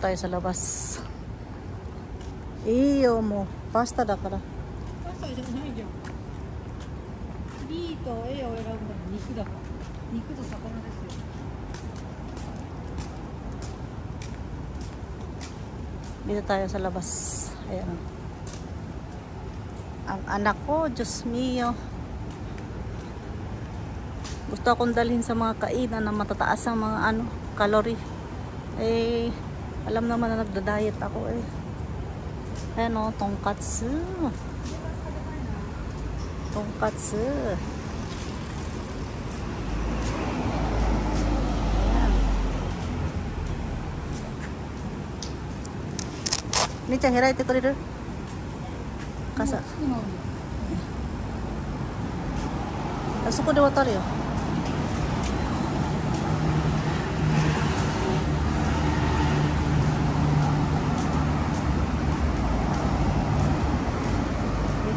tayo sa labas. Iyo mo. Pasta daから。パスタじゃないじゃん。B と A を選んだら肉だから。肉と魚ですよ。Dito tayo sa labas. Ayan. Ang anak ko, Diyos mio. Gusto akong dalhin sa mga kainan na matataas ang mga calorie. Eh, alam naman na nagda-diet ako eh. Ayan o, tonkatsu. Tonkatsu. Ayan. Ni-chan, hirai te kureru? Kasa. Ah, so ko de wataru yo.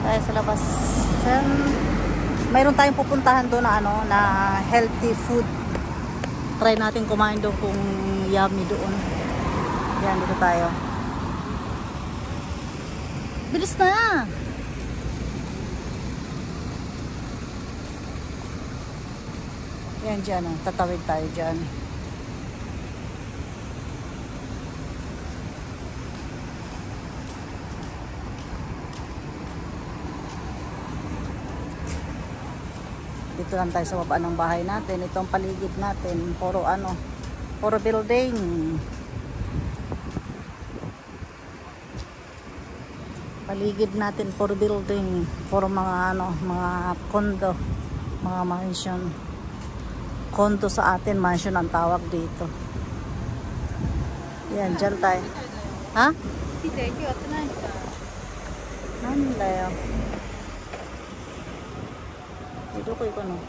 Tayo sa labas. Mayroon tayong pupuntahan doon na na healthy food. Try natin kumain doon kung yummy doon. Yan, dito tayo. Bilis na! Yan dyan, tatawid tayo dyan. Dito lang tayo sa baba ng bahay natin. Ito ang paligid natin. Puro puro building. Paligid natin, puro building. Puro mga mga condo. Mga mansion. Condo sa atin, mansion ang tawag dito. Yan, dyan tayo. Ha? Nandayo. Dito ko ito no.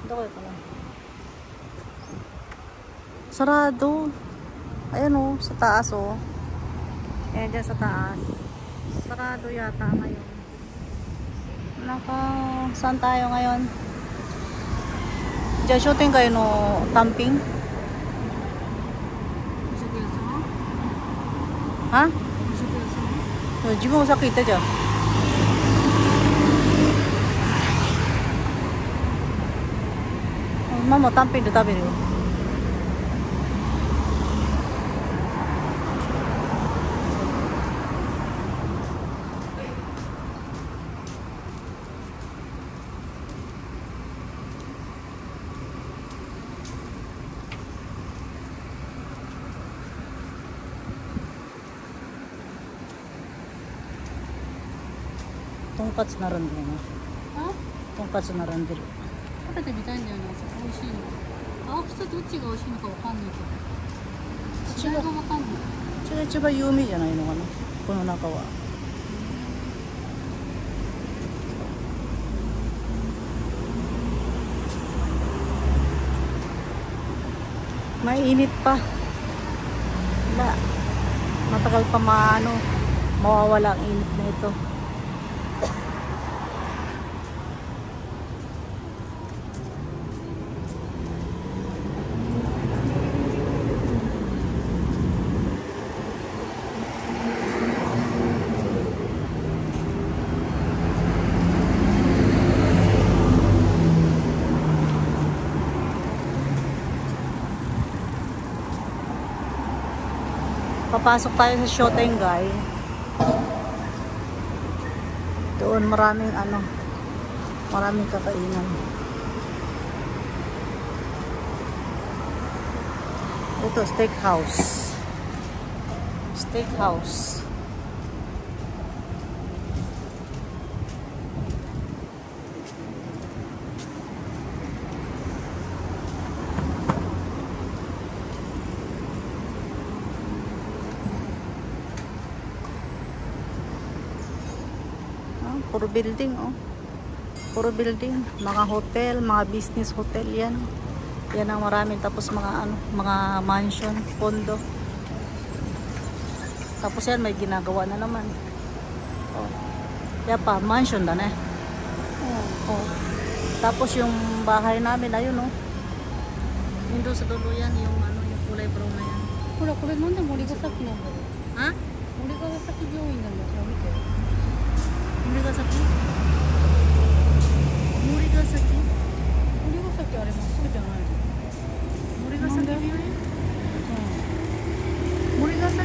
Dito ko ito no. Sarado. Ayan o, sa taas o. Ayan dyan sa taas. Sarado yata ngayon. Naka, saan tayo ngayon? Diyan shooting kayo no, camping? Ha? Di mo sakita dyan. Mama, tamping de tabi rin. Tonkatsu na rin din. Ha? Tonkatsu na rin din. 食べてみたいんだよな、そこ美味しいの。青木とどっちが美味しいのかわかんないけど。違いがわかんない。こっちが一番有名じゃないのかな、この中は。Mainit pa. Wala. Matagal pa mawawala ang init na ito. Papasok tayo sa Shotengai. Doon maraming kakainan. Ito steakhouse. Steakhouse. Puro building oh. Puro building, mga hotel, mga business hotel yan. Yan ang marami, tapos mga mansion, condo. Tapos yan may ginagawa na naman. Oh. Yan pa, mansion na eh. Oh. Tapos yung bahay namin ayun oh. Yung doon sa dulo yan, yung yung kulay brown na yan. ほらこれなんで森ヶ崎なんだろう。あ、森ヶ崎病院なんだから見て。森ヶ崎森ヶ崎森ヶ崎あれまっすぐじゃないの。森ヶ崎病院う森ヶ崎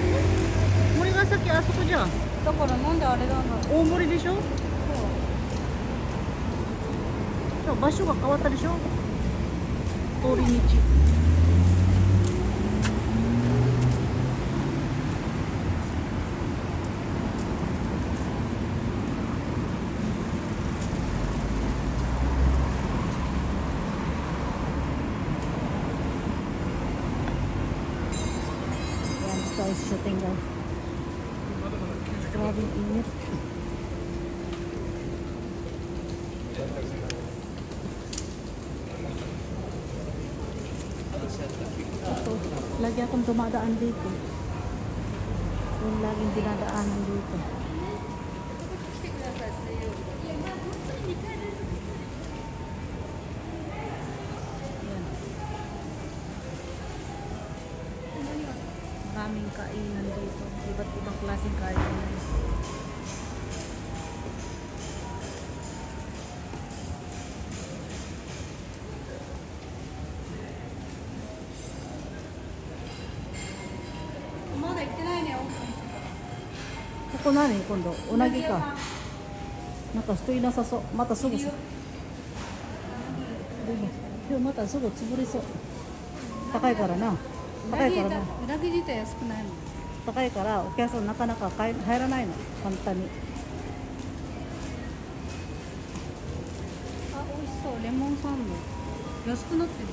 森ヶ崎あそこじゃん。ん。だからなんであれなんだろう。大森でしょ。そう場所が変わったでしょ。通り道。Yan, guys, shooting guys. Grabing init. Ito, lagi akong dumadaan dito. Yung laging dinadaanan dito. Yan. Maraming kainan dito. Iba't ibang klaseng kainan. Ko nani kondo? Unagi ka? なんか人いなさそう。またすぐさ。でもまたすぐ潰れそう。高いからな。高いからな。うなぎ自体安くないもん。高いからお客さんなかなか入らないの。簡単に。あ、美味しそう。レモンサンド。安くなってるね。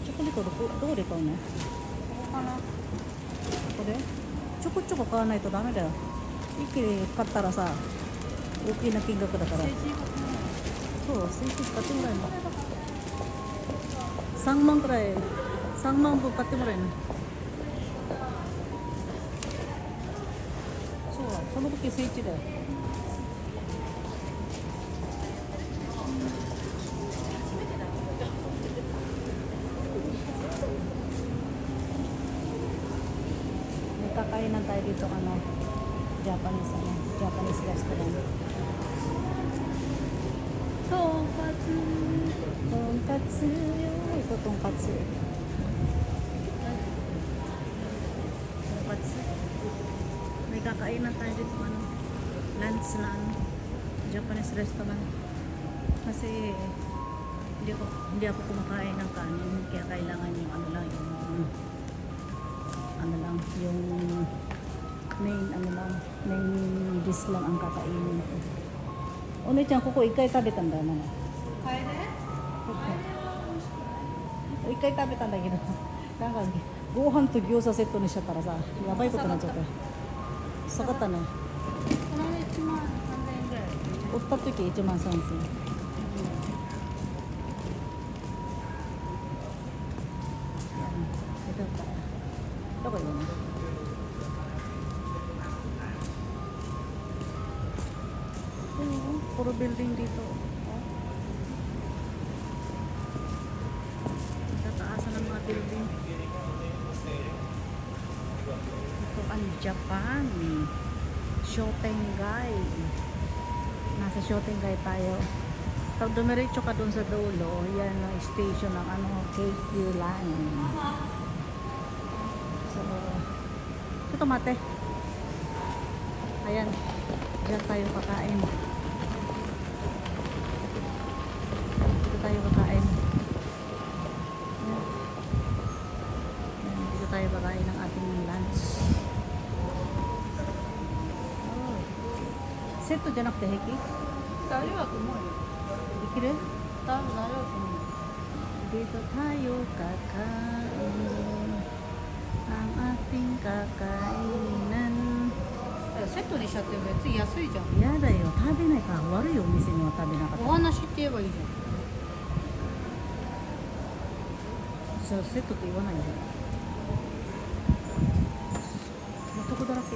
チョコレートどこで買うの？ここかな。これ？ちょこちょこ買わないとダメだよ。一気に買ったらさ、大きな金額だから。そう、水筒買ってもらえるの。3万くらい、3万分買ってもらえるの。そう、その時聖地だよ。Kainan tayo dito Japanese restaurant. Tonkatsu. Tonkatsu yo. Ito tonkatsu. Tonkatsu. May kakainan tayo dito lunch na Japanese restaurant. Kasi hindi ako kumakain ng kanin, kaya kailangan yung yung main dish lang ang kakainin ko. Oni-chan, ko 1回食べたんだよ、ママ。1回食べたんだけど、なんかご飯と餃子セットにしちゃったらさ、やばいことになっちゃって。下がったね。この1万3000円ぐらい。売った時1万3000円。どこ行くの？Puro building dito. Tataasan ng mga building. Ito ang Japan. Shotengai. Nasa Shotengai tayo. Pag dumiretso ka dun sa dulo, yan ang station ng KQ line. So, ito mate. Ayan. Diyan tayo kakain. Dito tayo kakain. Ayan. Ayan. Dito tayo kakain ng ating lunch. Oh. Seto じゃなくて平気？大丈夫だと思うよ。できる？多分大丈夫だと思う。Dito tayo kakain ang ating kakainan. セットにしちゃって別に安いじゃん。やだよ、食べないから悪いお店には食べなかった。お話って言えばいいじゃん。そう、セットって言わないよ。男だらけ。